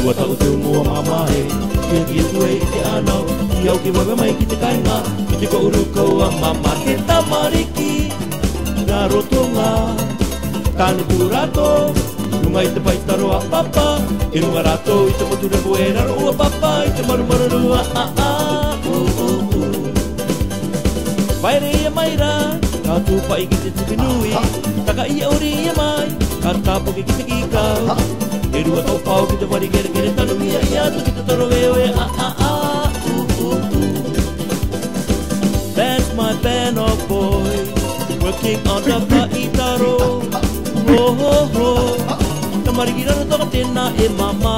Ua tau te mua mama e Kia kia tue i te anau Iau ki wawe mai ki te kainga Ki te kouru koua mama Te tamariki Ngā rotonga Tāne tū rato Runga i te paitaro a papa I runga rato i te motu repo e raro ua papa I te maru maru rua Waere ia mai rā Ka tūpai ki te tukinui Taka ia ori ia mai Ka tāpoki ki te kikau E rua tau pau ki te wari kere kere tanu ia ia tu ki te toro veo e That's my band of boys Working on the paitaro Oh oh oh Ta marikira no toka tēnā e mama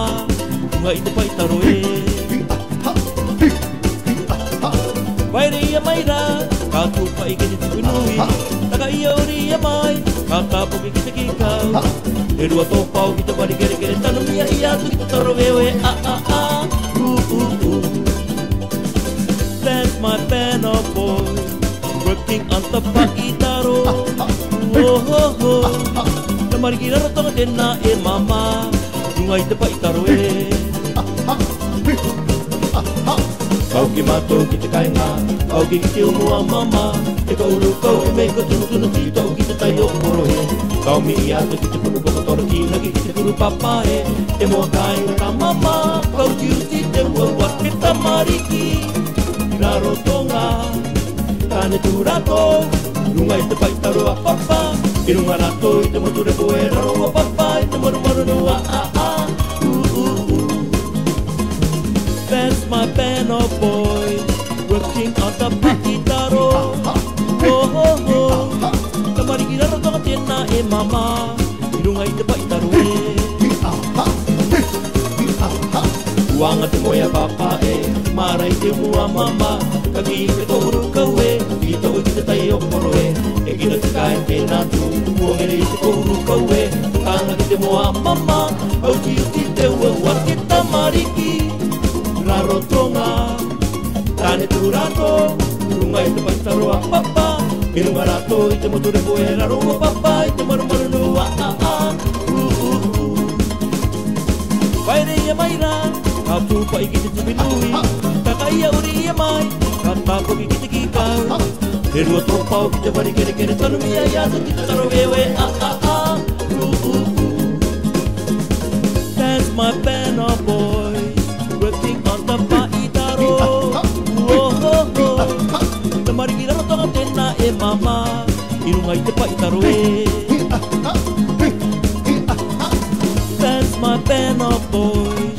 Runga i te paitaro e Waere ia mai rā Ka tūpai ki te tukunui Taka ia ori ia mai Ka tāpoki ki te kikau E rua tō pau ki te wari kere kere tanu mia i atu ki te toro veo e That's my band of boys Working on the paitaro Oh oh oh Ta marikira no tonga tēnā e mama Runga i te paitaro e Kau ki mātou ki te kainga Kau ki te umua mama E kauru kau e mei ka tunu tunu ti tau ki te tai o korohe Kau mi i atu ki te punu kokotoro ki naki ki te kuru papa e Te moa kainga ka mama Kau ti uti te ua wat ke tamariki Ngā rotonga Tāne tū rato Runga i te paitaro a papa I runga rato i te motu repo e raro a papa I te maru maru rua That's my band of boys Working on the paitaro Oh oh oh Ta marikira no tonga tēnā e mama I runga i te paitaro e Uanga te moe a papa e Mara i te mua mama Ka ki i te toru kau e Ki tau i te tai o koro e E kina te kai tēnā tu Uangere i te kouru kau e Tanga ki te moa mama Au ki uti te ua ua ke tamariki Ngā rotonga Tāne tū rato Runga i te paitaro a papa I runga rato i te motu repo e raro a papa I te maru maru nua Waere ia mai rā Ka tūpai ki te tupinui Taka ia uri ia mai Ka tāpoki ki te kikau E rua tō pau ki te wari kere kere tanu mia i atu ki te taro veo e That's my band of boys Working on the paitaro Oh oh oh Ta marikira no tonga tēnā e mama I runga i te paitaro e That's my band of boys